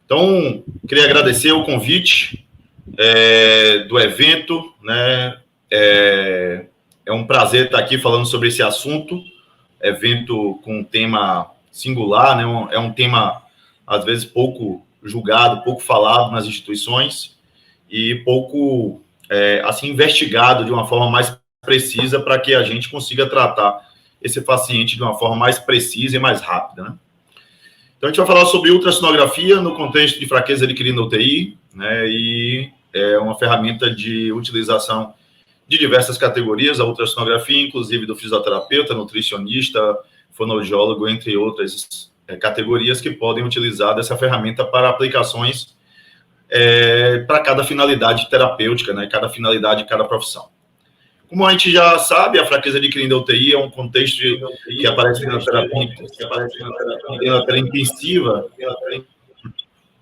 Então, queria agradecer o convite do evento, né? É um prazer estar aqui falando sobre esse assunto, evento com um tema singular, né? É um tema, às vezes, pouco julgado, pouco falado nas instituições e pouco, assim, investigado de uma forma mais precisa para que a gente consiga tratar esse paciente de uma forma mais precisa e mais rápida, né? Então, a gente vai falar sobre ultrassonografia no contexto de fraqueza adquirida na UTI, né? E é uma ferramenta de utilização de diversas categorias, a ultrassonografia, inclusive do fisioterapeuta, nutricionista, fonoaudiólogo, entre outras categorias que podem utilizar dessa ferramenta para aplicações para cada finalidade terapêutica, né? Cada finalidade, cada profissão. Como a gente já sabe, a fraqueza adquirida na UTI é um contexto que aparece na terapia intensiva.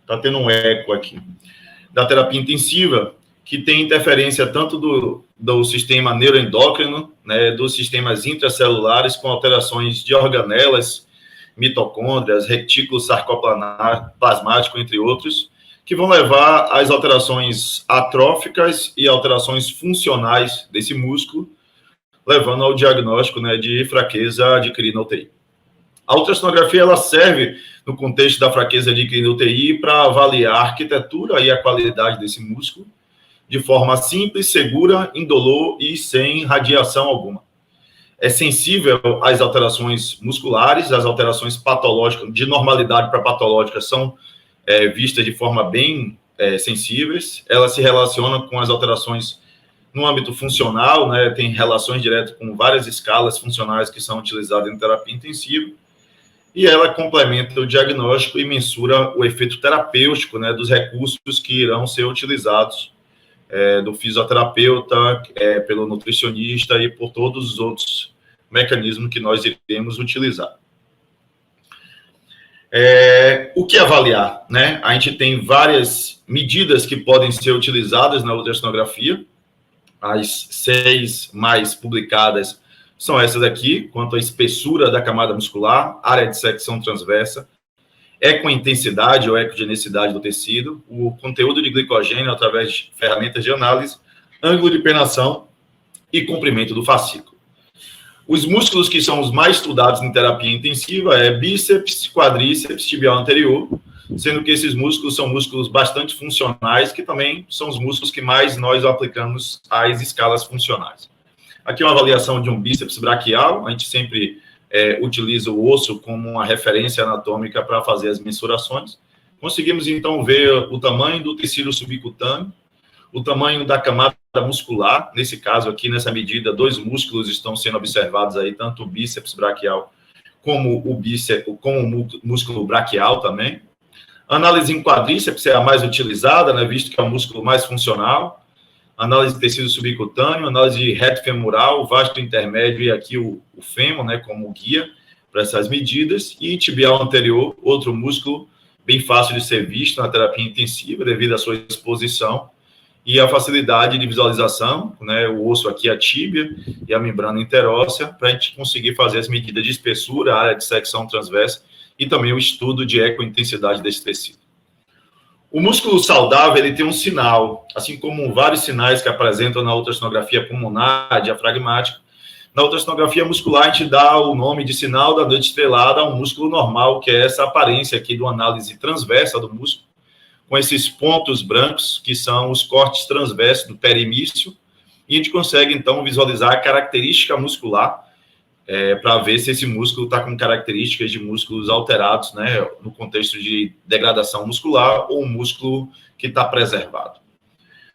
Está tendo um eco aqui. Da terapia intensiva, que tem interferência tanto do sistema neuroendócrino, né, dos sistemas intracelulares, com alterações de organelas, mitocôndrias, retículo sarcoplasmático, entre outros, que vão levar às alterações atróficas e alterações funcionais desse músculo, levando ao diagnóstico, né, de fraqueza adquirida na UTI. A ultrassonografia ela serve, no contexto da fraqueza adquirida na UTI, para avaliar a arquitetura e a qualidade desse músculo de forma simples, segura, indolor e sem radiação alguma. É sensível às alterações musculares, as alterações patológicas, de normalidade para patológica, são vistas de forma bem sensíveis. Ela se relaciona com as alterações no âmbito funcional, né? Tem relações diretas com várias escalas funcionais que são utilizadas em terapia intensiva, e ela complementa o diagnóstico e mensura o efeito terapêutico, né, dos recursos que irão ser utilizados do fisioterapeuta, pelo nutricionista e por todos os outros mecanismos que nós iremos utilizar. O que avaliar, né? A gente tem várias medidas que podem ser utilizadas na ultrassonografia. As 6 mais publicadas são essas aqui, quanto à espessura da camada muscular, área de secção transversa, ecointensidade ou ecogenicidade do tecido, o conteúdo de glicogênio através de ferramentas de análise, ângulo de penação e comprimento do fascículo. Os músculos que são os mais estudados em terapia intensiva é bíceps, quadríceps, tibial anterior, sendo que esses músculos são músculos bastante funcionais, que também são os músculos que mais nós aplicamos às escalas funcionais. Aqui é uma avaliação de um bíceps braquial, a gente sempre utiliza o osso como uma referência anatômica para fazer as mensurações. Conseguimos, então, ver o tamanho do tecido subcutâneo, o tamanho da camada muscular. Nesse caso aqui, nessa medida, 2 músculos estão sendo observados aí, tanto o bíceps braquial como o músculo braquial também. A análise em quadríceps é a mais utilizada, né, visto que é o músculo mais funcional. Análise de tecido subcutâneo, análise de reto femoral, vasto intermédio e aqui o fêmur, né, como guia para essas medidas. E tibial anterior, outro músculo bem fácil de ser visto na terapia intensiva, devido à sua exposição e a facilidade de visualização, né, o osso aqui, a tíbia e a membrana interóssea, para a gente conseguir fazer as medidas de espessura, área de secção transversa e também o estudo de ecointensidade desse tecido. O músculo saudável, ele tem um sinal, assim como vários sinais que apresentam na ultrassonografia pulmonar, diafragmática. Na ultrassonografia muscular, a gente dá o nome de sinal da noite estrelada a um músculo normal, que é essa aparência aqui de uma análise transversa do músculo, com esses pontos brancos, que são os cortes transversos do perimício, e a gente consegue, então, visualizar a característica muscular, para ver se esse músculo está com características de músculos alterados, né, no contexto de degradação muscular, ou um músculo que está preservado.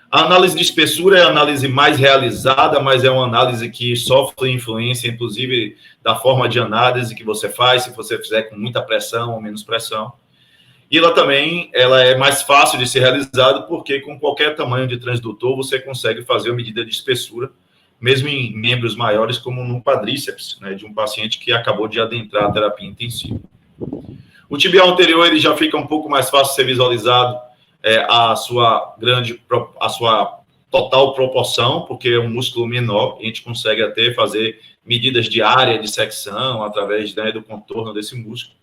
A análise de espessura é a análise mais realizada, mas é uma análise que sofre influência, inclusive, da forma de análise que você faz, se você fizer com muita pressão ou menos pressão. E ela é mais fácil de ser realizada, porque com qualquer tamanho de transdutor, você consegue fazer uma medida de espessura, mesmo em membros maiores, como no quadríceps, né, de um paciente que acabou de adentrar a terapia intensiva. O tibial anterior, ele já fica um pouco mais fácil de ser visualizado, a sua total proporção, porque é um músculo menor, e a gente consegue até fazer medidas de área de secção, através, né, do contorno desse músculo.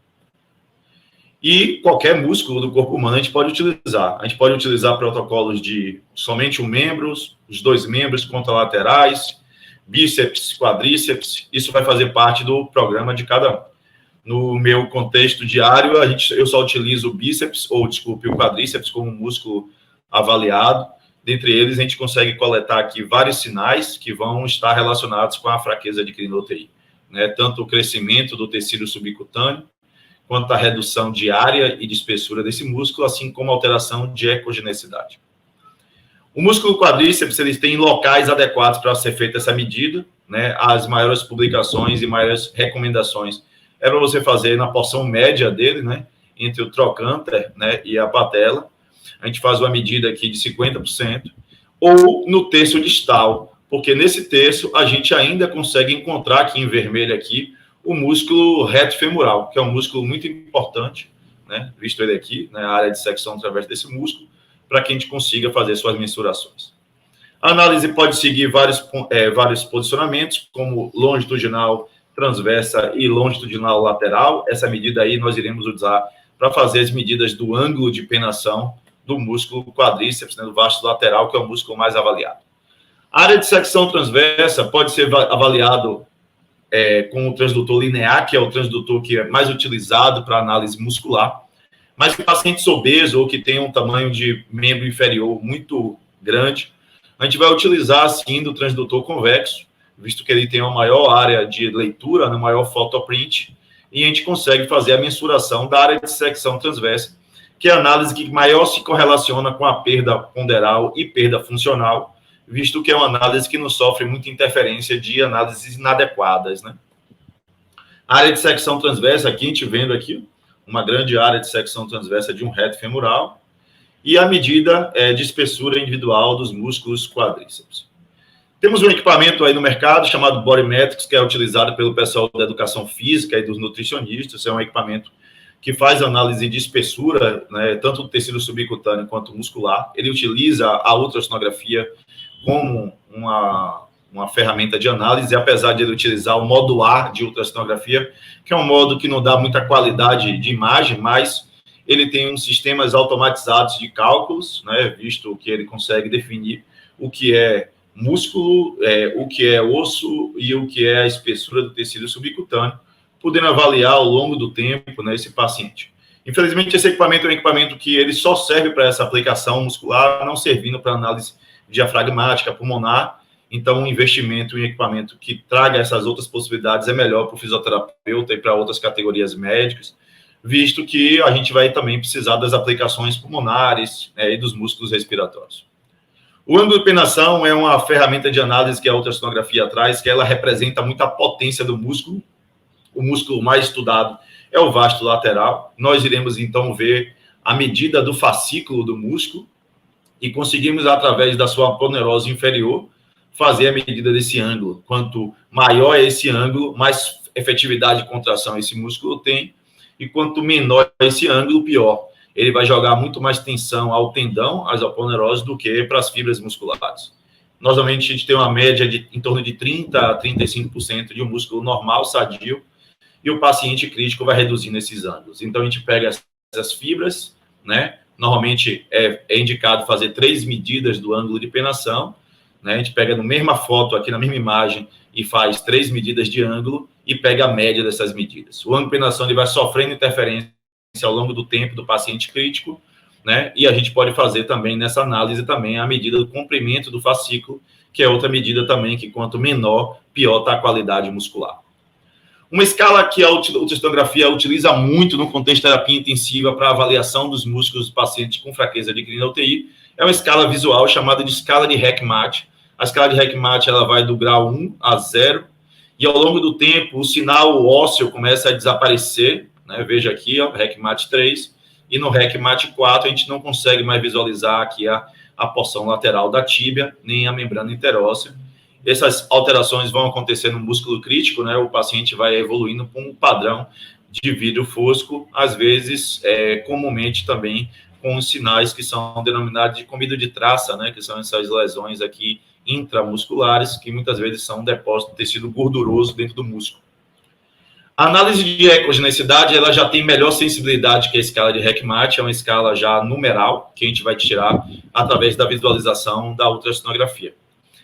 E qualquer músculo do corpo humano a gente pode utilizar. A gente pode utilizar protocolos de somente um membro, os dois membros contralaterais, bíceps, quadríceps. Isso vai fazer parte do programa de cada um. No meu contexto diário, eu só utilizo o bíceps, ou desculpe, o quadríceps como músculo avaliado. Dentre eles, a gente consegue coletar aqui vários sinais que vão estar relacionados com a fraqueza adquirida UTI, né? Tanto o crescimento do tecido subcutâneo, quanto a redução de área e de espessura desse músculo, assim como a alteração de ecogenicidade. O músculo quadríceps, eles têm locais adequados para ser feita essa medida, né? As maiores publicações e maiores recomendações é para você fazer na porção média dele, né? Entre o trocânter, né? E a patela. A gente faz uma medida aqui de 50%, ou no terço distal, porque nesse terço a gente ainda consegue encontrar aqui em vermelho aqui o músculo reto femoral, que é um músculo muito importante, né? Visto ele aqui, né? A área de secção através desse músculo, para que a gente consiga fazer suas mensurações. A análise pode seguir vários posicionamentos, como longitudinal, transversa e longitudinal lateral. Essa medida aí nós iremos usar para fazer as medidas do ângulo de penação do músculo quadríceps, né, do vasto lateral, que é o músculo mais avaliado. A área de secção transversa pode ser avaliado com o transdutor linear, que é o transdutor que é mais utilizado para análise muscular, mas em pacientes obesos ou que tem um tamanho de membro inferior muito grande, a gente vai utilizar, sim, do transdutor convexo, visto que ele tem uma maior área de leitura, uma maior photoprint, e a gente consegue fazer a mensuração da área de secção transversa, que é a análise que maior se correlaciona com a perda ponderal e perda funcional, visto que é uma análise que não sofre muita interferência de análises inadequadas, né? A área de secção transversa, aqui a gente vendo aqui, uma grande área de secção transversa de um reto femoral, e a medida de espessura individual dos músculos quadríceps. Temos um equipamento aí no mercado chamado Bodymetrics, que é utilizado pelo pessoal da educação física e dos nutricionistas. É um equipamento que faz análise de espessura, né, tanto do tecido subcutâneo quanto muscular. Ele utiliza a ultrassonografia como uma ferramenta de análise, apesar de ele utilizar o modo A de ultrassonografia, que é um modo que não dá muita qualidade de imagem, mas ele tem uns sistemas automatizados de cálculos, né, visto que ele consegue definir o que é músculo, o que é osso e o que é a espessura do tecido subcutâneo, podendo avaliar ao longo do tempo, né, esse paciente. Infelizmente, esse equipamento é um equipamento que ele só serve para essa aplicação muscular, não servindo para análise diafragmática, pulmonar. Então, um investimento em equipamento que traga essas outras possibilidades é melhor para o fisioterapeuta e para outras categorias médicas, visto que a gente vai também precisar das aplicações pulmonares, e dos músculos respiratórios. O ângulo de penação é uma ferramenta de análise que a ultrassonografia traz, que ela representa muito a potência do músculo. O músculo mais estudado é o vasto lateral. Nós iremos, então, ver a medida do fascículo do músculo e conseguimos, através da sua aponeurose inferior, fazer a medida desse ângulo. Quanto maior é esse ângulo, mais efetividade de contração esse músculo tem, e quanto menor é esse ângulo, pior. Ele vai jogar muito mais tensão ao tendão, às aponeuroses, do que para as fibras musculares. Normalmente, a gente tem uma média de em torno de 30% a 35% de um músculo normal, sadio, e o paciente crítico vai reduzindo esses ângulos. Então, a gente pega essas fibras, né? Normalmente, é indicado fazer 3 medidas do ângulo de penação, né? A gente pega na mesma foto, aqui na mesma imagem, e faz 3 medidas de ângulo e pega a média dessas medidas. O ângulo de penação ele vai sofrendo interferência ao longo do tempo do paciente crítico, né? E a gente pode fazer também nessa análise também a medida do comprimento do fascículo, que é outra medida também que quanto menor, pior está a qualidade muscular. Uma escala que a ultrassonografia utiliza muito no contexto de terapia intensiva para avaliação dos músculos do paciente com fraqueza adquirida UTI é uma escala visual chamada de escala de Heckmat. A escala de Heckmat ela vai do grau 1 a 0, e ao longo do tempo o sinal ósseo começa a desaparecer, né? Veja aqui, ó, Heckmat 3, e no Heckmat 4 a gente não consegue mais visualizar aqui a porção lateral da tíbia, nem a membrana interóssea. Essas alterações vão acontecer no músculo crítico, né? O paciente vai evoluindo para um padrão de vidro fosco, às vezes, comumente também com os sinais que são denominados de comida de traça, né? Que são essas lesões aqui intramusculares, que muitas vezes são um depósito de tecido gorduroso dentro do músculo. A análise de ecogenicidade, ela já tem melhor sensibilidade que a escala de Heckmat, é uma escala já numeral, que a gente vai tirar através da visualização da ultrassonografia.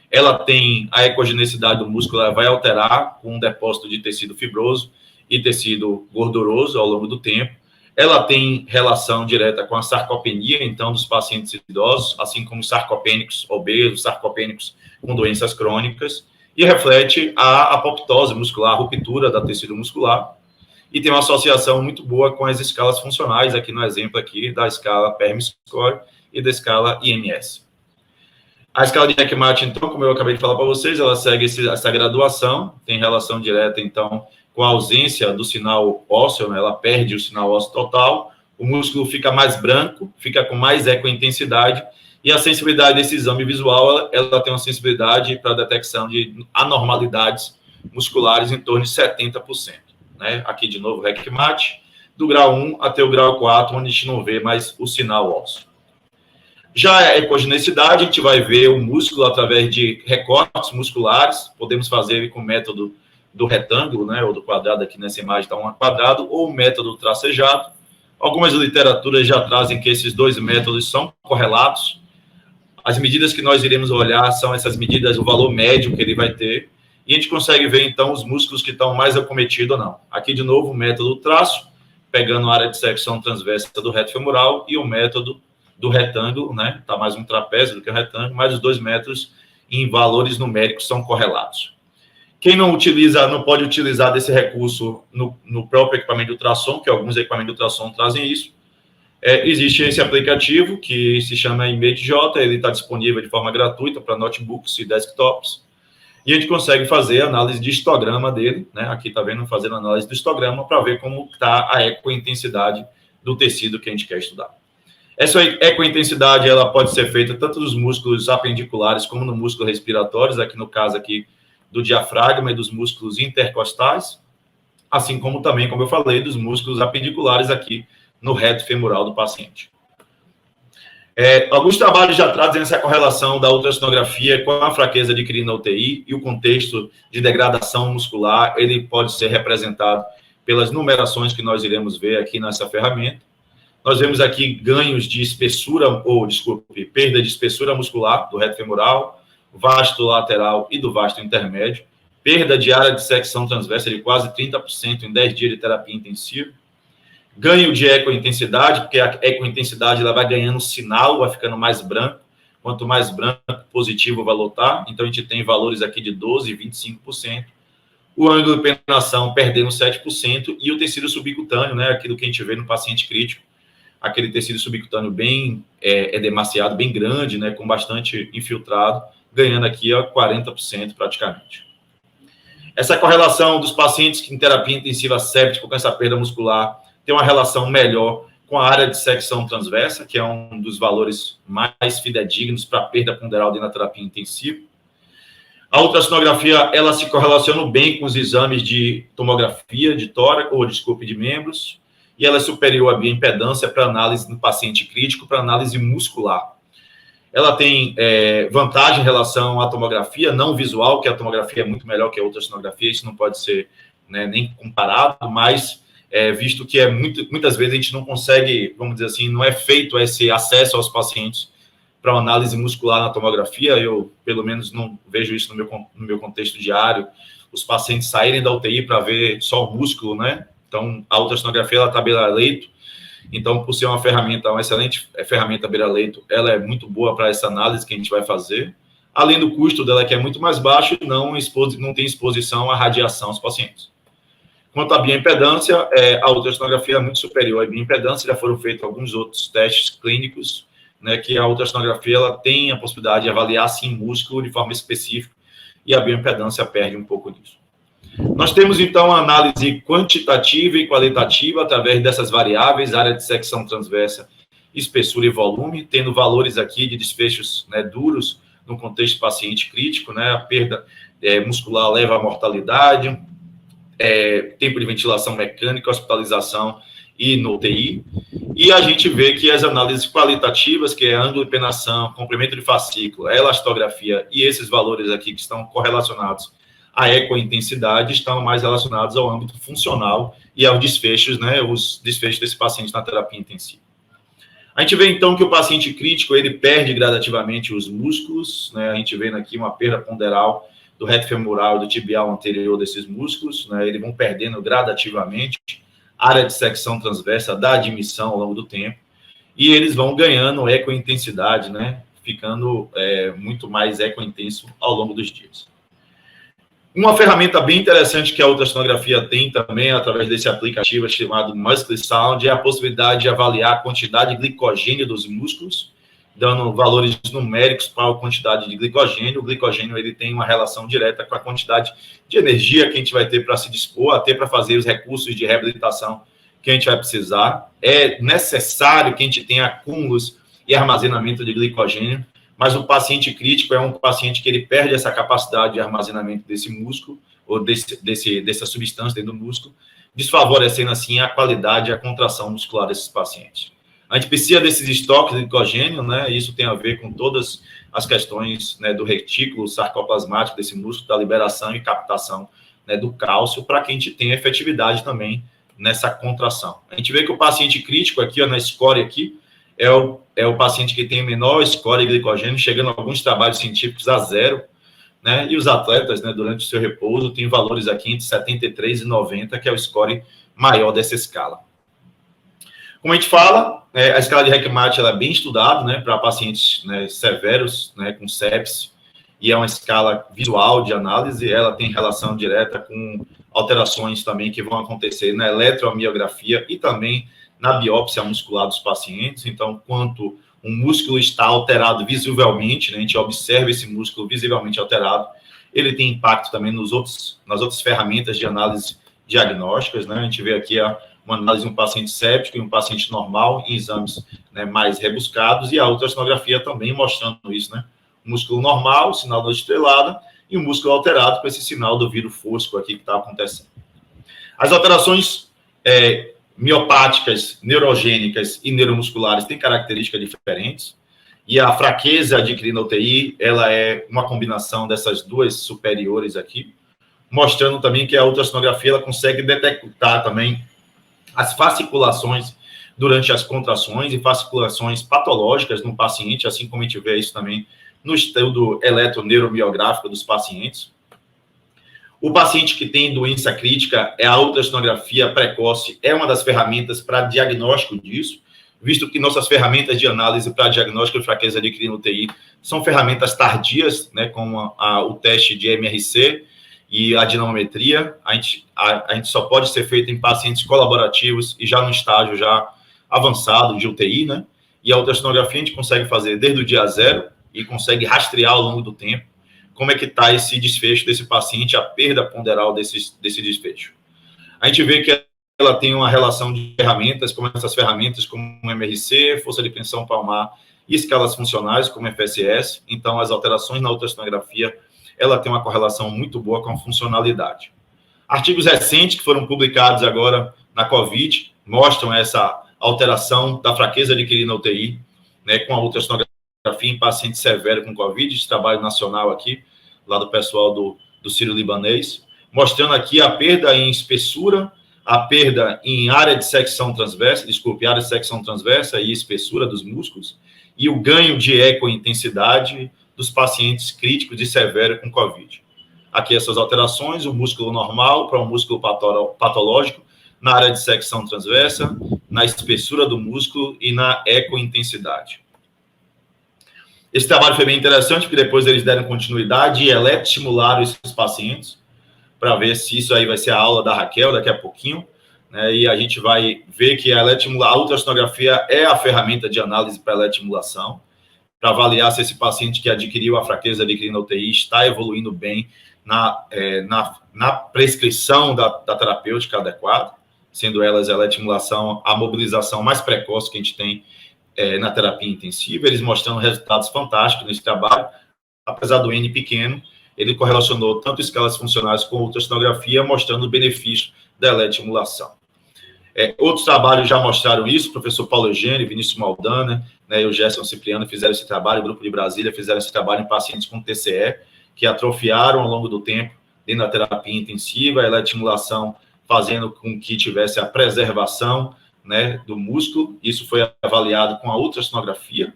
Ela tem a ecogenicidade do músculo, ela vai alterar com um depósito de tecido fibroso e tecido gorduroso ao longo do tempo. Ela tem relação direta com a sarcopenia, então, dos pacientes idosos, assim como sarcopênicos obesos, sarcopênicos com doenças crônicas, e reflete a apoptose muscular, a ruptura da tecido muscular, e tem uma associação muito boa com as escalas funcionais, aqui no exemplo aqui da escala PERM Score e da escala IMS. A escala de Heckmat, então, como eu acabei de falar para vocês, ela segue essa graduação, tem relação direta, então, com a ausência do sinal ósseo, né? Ela perde o sinal ósseo total, o músculo fica mais branco, fica com mais ecointensidade, e a sensibilidade desse exame visual, ela tem uma sensibilidade para a detecção de anormalidades musculares em torno de 70%. Né? Aqui, de novo, Heckmat, do grau 1 até o grau 4, onde a gente não vê mais o sinal ósseo. Já a ecogenicidade, a gente vai ver o músculo através de recortes musculares, podemos fazer com o método do retângulo, né, ou do quadrado, aqui nessa imagem está um quadrado, ou o método tracejado. Algumas literaturas já trazem que esses dois métodos são correlatos. As medidas que nós iremos olhar são essas medidas, o valor médio que ele vai ter, e a gente consegue ver, então, os músculos que estão mais acometidos ou não. Aqui, de novo, o método traço, pegando a área de secção transversa do reto femoral, e o método do retângulo, né? Está mais um trapézio do que o retângulo, mas os dois métodos em valores numéricos são correlatos. Quem não utiliza, não pode utilizar desse recurso no próprio equipamento de ultrassom, que alguns equipamentos de ultrassom trazem isso. Existe esse aplicativo que se chama ImageJ, ele está disponível de forma gratuita para notebooks e desktops, e a gente consegue fazer análise de histograma dele, né? Aqui está vendo, fazendo análise do histograma para ver como está a ecointensidade do tecido que a gente quer estudar. Essa ecointensidade, ela pode ser feita tanto nos músculos apendiculares como no músculo respiratórios, aqui no caso aqui do diafragma e dos músculos intercostais, assim como também, como eu falei, dos músculos apendiculares aqui no reto femoral do paciente. Alguns trabalhos já trazem essa correlação da ultrassonografia com a fraqueza adquirida na UTI e o contexto de degradação muscular, ele pode ser representado pelas numerações que nós iremos ver aqui nessa ferramenta. Nós vemos aqui ganhos de espessura, perda de espessura muscular do reto femoral, vasto lateral e do vasto intermédio, perda de área de secção transversa de quase 30% em 10 dias de terapia intensiva, ganho de ecointensidade, porque a ecointensidade ela vai ganhando sinal, vai ficando mais branco, quanto mais branco, positivo vai lotar, então a gente tem valores aqui de 12% e 25%, o ângulo de penetração perdendo 7%, e o tecido subcutâneo, né, aquilo que a gente vê no paciente crítico, aquele tecido subcutâneo bem edemaciado, bem grande, né, com bastante infiltrado, ganhando aqui a 40% praticamente. Essa correlação dos pacientes em terapia intensiva séptica com essa perda muscular tem uma relação melhor com a área de secção transversa, que é um dos valores mais fidedignos para a perda ponderal dentro da terapia intensiva. A ultrassonografia, ela se correlaciona bem com os exames de tomografia de tórax, de membros, e ela é superior à bioimpedância para análise no paciente crítico, para análise muscular. Ela tem vantagem em relação à tomografia não visual, que a tomografia é muito melhor que a ultrassonografia, isso não pode ser, né, nem comparado, mas visto que muitas vezes a gente não consegue, vamos dizer assim, não é feito esse acesso aos pacientes para uma análise muscular na tomografia, eu, pelo menos, não vejo isso no meu contexto diário, os pacientes saírem da UTI para ver só o músculo, né? Então, a ultrassonografia, ela está beira-leito, então, por ser uma excelente ferramenta beira-leito, ela é muito boa para essa análise que a gente vai fazer, além do custo dela, que é muito mais baixo, e não tem exposição à radiação aos pacientes. Quanto à bioimpedância, a ultrassonografia é muito superior à bioimpedância, já foram feitos alguns outros testes clínicos, né, que a ultrassonografia ela tem a possibilidade de avaliar, sim, músculo de forma específica, e a bioimpedância perde um pouco disso. Nós temos, então, a análise quantitativa e qualitativa através dessas variáveis, área de secção transversa, espessura e volume, tendo valores aqui de desfechos, né, duros no contexto paciente crítico, né, a perda muscular leva à mortalidade, tempo de ventilação mecânica, hospitalização e no UTI, e a gente vê que as análises qualitativas, que é ângulo de penação, comprimento de fascículo, elastografia e esses valores aqui que estão correlacionados a ecointensidade estão mais relacionados ao âmbito funcional e aos desfechos, né, os desfechos desse paciente na terapia intensiva. A gente vê, então, que o paciente crítico, ele perde gradativamente os músculos, né, a gente vê aqui uma perda ponderal do reto femoral e do tibial anterior desses músculos, né, eles vão perdendo gradativamente área de secção transversa da admissão ao longo do tempo, e eles vão ganhando ecointensidade, né, ficando muito mais ecointenso ao longo dos dias. Uma ferramenta bem interessante que a ultrassonografia tem também, através desse aplicativo chamado Muscle Sound, é a possibilidade de avaliar a quantidade de glicogênio dos músculos, dando valores numéricos para a quantidade de glicogênio. O glicogênio ele tem uma relação direta com a quantidade de energia que a gente vai ter para se dispor, até para fazer os recursos de reabilitação que a gente vai precisar. É necessário que a gente tenha acúmulos e armazenamento de glicogênio, mas o paciente crítico é um paciente que ele perde essa capacidade de armazenamento desse músculo, ou dessa substância dentro do músculo, desfavorecendo, assim, a qualidade e a contração muscular desses pacientes. A gente precisa desses estoques de glicogênio, né? Isso tem a ver com todas as questões, né, do retículo sarcoplasmático desse músculo, da liberação e captação, né, do cálcio, para que a gente tenha efetividade também nessa contração. A gente vê que o paciente crítico aqui, ó, na score aqui, é o paciente que tem menor score de glicogênio, chegando a alguns trabalhos científicos a 0, né? E os atletas, né, durante o seu repouso, têm valores aqui entre 73 e 90, que é o score maior dessa escala. Como a gente fala, a escala de Heckmate ela é bem estudada, né, para pacientes, né, severos, né, com sepse, e é uma escala visual de análise, ela tem relação direta com alterações também que vão acontecer na eletromiografia e também na biópsia muscular dos pacientes. Então, quanto um músculo está alterado visivelmente, né, a gente observa esse músculo visivelmente alterado, ele tem impacto também nas outras ferramentas de análise diagnósticas, né? A gente vê aqui uma análise de um paciente séptico e um paciente normal em exames, né, mais rebuscados, e a ultrassonografia também mostrando isso, né? O músculo normal, sinal da estrelada, e o músculo alterado com esse sinal do vírus fosco aqui que está acontecendo. As alterações miopáticas, neurogênicas e neuromusculares têm características diferentes, e a fraqueza adquirida na UTI, ela é uma combinação dessas duas superiores aqui, mostrando também que a ultrassonografia ela consegue detectar também as fasciculações durante as contrações e fasciculações patológicas no paciente, assim como a gente vê isso também no estudo eletroneuromiográfico dos pacientes. O paciente que tem doença crítica, a ultrassonografia precoce é uma das ferramentas para diagnóstico disso, visto que nossas ferramentas de análise para diagnóstico de fraqueza adquirida no UTI são ferramentas tardias, né, como o teste de MRC e a dinamometria. A gente só pode ser feito em pacientes colaborativos e já no estágio já avançado de UTI, né? E a ultrassonografia a gente consegue fazer desde o dia 0 e consegue rastrear ao longo do tempo como é que está esse desfecho desse paciente, a perda ponderal desse desfecho. A gente vê que ela tem uma relação de ferramentas, como essas ferramentas, como o MRC, força de tensão palmar e escalas funcionais, como FSS. Então, as alterações na ultrassonografia, ela tem uma correlação muito boa com a funcionalidade. Artigos recentes que foram publicados agora na COVID mostram essa alteração da fraqueza adquirida na UTI, né, com a ultrassonografia em paciente severo com COVID, de trabalho nacional aqui, lá do pessoal do Sírio-Libanês, mostrando aqui a perda em espessura, a perda em área de secção transversa, área de secção transversa e espessura dos músculos, e o ganho de ecointensidade dos pacientes críticos e severo com COVID. Aqui essas alterações, o músculo normal para o músculo patológico, na área de secção transversa, na espessura do músculo e na ecointensidade. Esse trabalho foi bem interessante, porque depois eles deram continuidade e eletroestimularam esses pacientes, para ver se isso aí vai ser a aula da Raquel daqui a pouquinho, né? E a gente vai ver que a ultrassonografia é a ferramenta de análise para eletroestimulação, para avaliar se esse paciente que adquiriu a fraqueza adquirida na UTI está evoluindo bem na prescrição da terapêutica adequada, sendo elas a eletroestimulação, a mobilização mais precoce que a gente tem na terapia intensiva. Eles mostrando resultados fantásticos nesse trabalho, apesar do N pequeno, ele correlacionou tanto escalas funcionais com ultrassonografia, mostrando o benefício da eletroestimulação. Outros trabalhos já mostraram isso, o professor Paulo Eugênio, Vinícius Maldana, né, e o Gerson Cipriano fizeram esse trabalho, o grupo de Brasília fizeram esse trabalho em pacientes com TCE, que atrofiaram ao longo do tempo dentro da terapia intensiva, a eletroestimulação fazendo com que tivesse a preservação, né, do músculo. Isso foi avaliado com a ultrassonografia.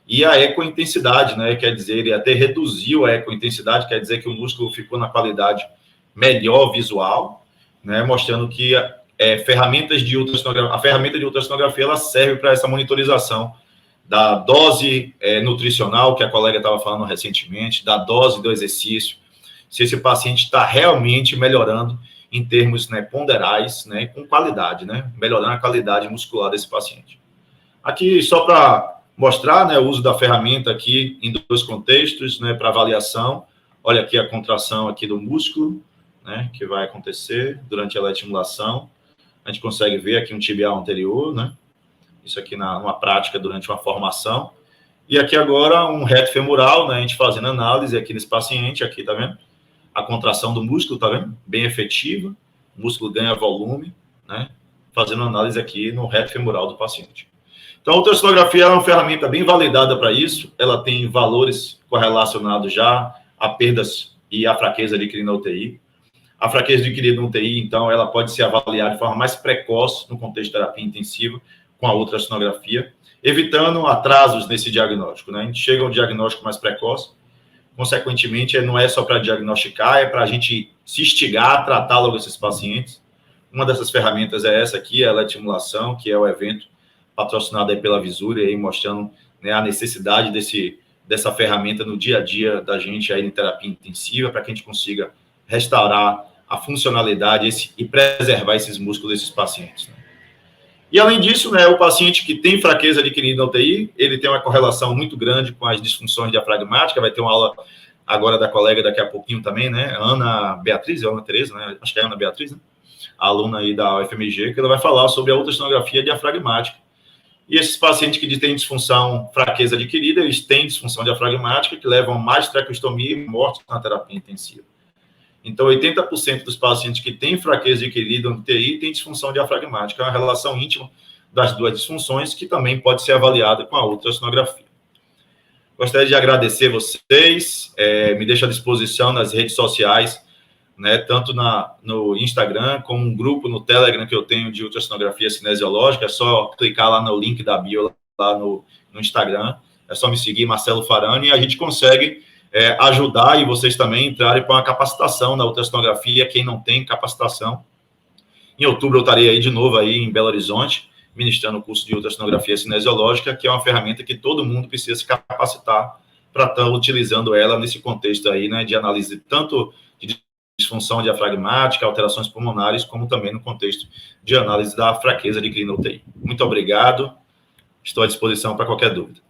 E a ecointensidade, né, quer dizer, ele até reduziu a ecointensidade, quer dizer que o músculo ficou na qualidade melhor visual, né, mostrando que ferramentas de ultrassonografia, a ferramenta de ultrassonografia, ela serve para essa monitorização da dose nutricional, que a colega estava falando recentemente, da dose do exercício, se esse paciente está realmente melhorando em termos, né, ponderais, né, com qualidade, né, melhorando a qualidade muscular desse paciente. Aqui, só para mostrar, né, o uso da ferramenta aqui em dois contextos, né, para avaliação. Olha aqui a contração aqui do músculo, né, que vai acontecer durante a eletroestimulação. A gente consegue ver aqui um tibial anterior, né, isso aqui numa prática durante uma formação. E aqui agora um reto femoral, né, a gente fazendo análise aqui nesse paciente, aqui, tá vendo? A contração do músculo, tá vendo? Bem efetiva, o músculo ganha volume, né, fazendo análise aqui no reto femoral do paciente. Então, a ultrassonografia é uma ferramenta bem validada para isso, ela tem valores correlacionados já a perdas e a fraqueza adquirida na UTI. A fraqueza adquirida na UTI, então, ela pode ser avaliada de forma mais precoce no contexto de terapia intensiva com a ultrassonografia, evitando atrasos nesse diagnóstico, né? A gente chega a um diagnóstico mais precoce, consequentemente, não é só para diagnosticar, é para a gente se instigar a tratar logo esses pacientes. Uma dessas ferramentas é essa aqui, a eletroestimulação, que é o evento patrocinado aí pela Visúria, aí mostrando, né, a necessidade dessa ferramenta no dia a dia da gente aí em terapia intensiva, para que a gente consiga restaurar a funcionalidade e preservar esses músculos desses pacientes, né? E, além disso, né, o paciente que tem fraqueza adquirida na UTI, ele tem uma correlação muito grande com as disfunções diafragmáticas. Vai ter uma aula agora da colega daqui a pouquinho também, né, Ana Beatriz, Ana Tereza, né, acho que é Ana Beatriz, né, a aluna aí da UFMG, que ela vai falar sobre a ultrassonografia diafragmática. E esses pacientes que têm disfunção, fraqueza adquirida, eles têm disfunção diafragmática, que levam a mais traqueostomia e morte na terapia intensiva. Então, 80% dos pacientes que têm fraqueza adquirida no UTI têm disfunção diafragmática. É uma relação íntima das duas disfunções, que também pode ser avaliada com a ultrassonografia. Gostaria de agradecer vocês, me deixo à disposição nas redes sociais, né, tanto no Instagram, como um grupo no Telegram que eu tenho de ultrassonografia cinesiológica. É só clicar lá no link da bio, lá no Instagram. É só me seguir, Marcelo Farani, e a gente consegue ajudar, e vocês também entrarem com a capacitação na ultrassonografia, quem não tem capacitação. Em outubro eu estarei aí de novo aí em Belo Horizonte, ministrando o curso de ultrassonografia cinesiológica, que é uma ferramenta que todo mundo precisa se capacitar para estar utilizando ela nesse contexto aí, né, de análise tanto de disfunção diafragmática, alterações pulmonares, como também no contexto de análise da fraqueza adquirida na UTI. Muito obrigado, estou à disposição para qualquer dúvida.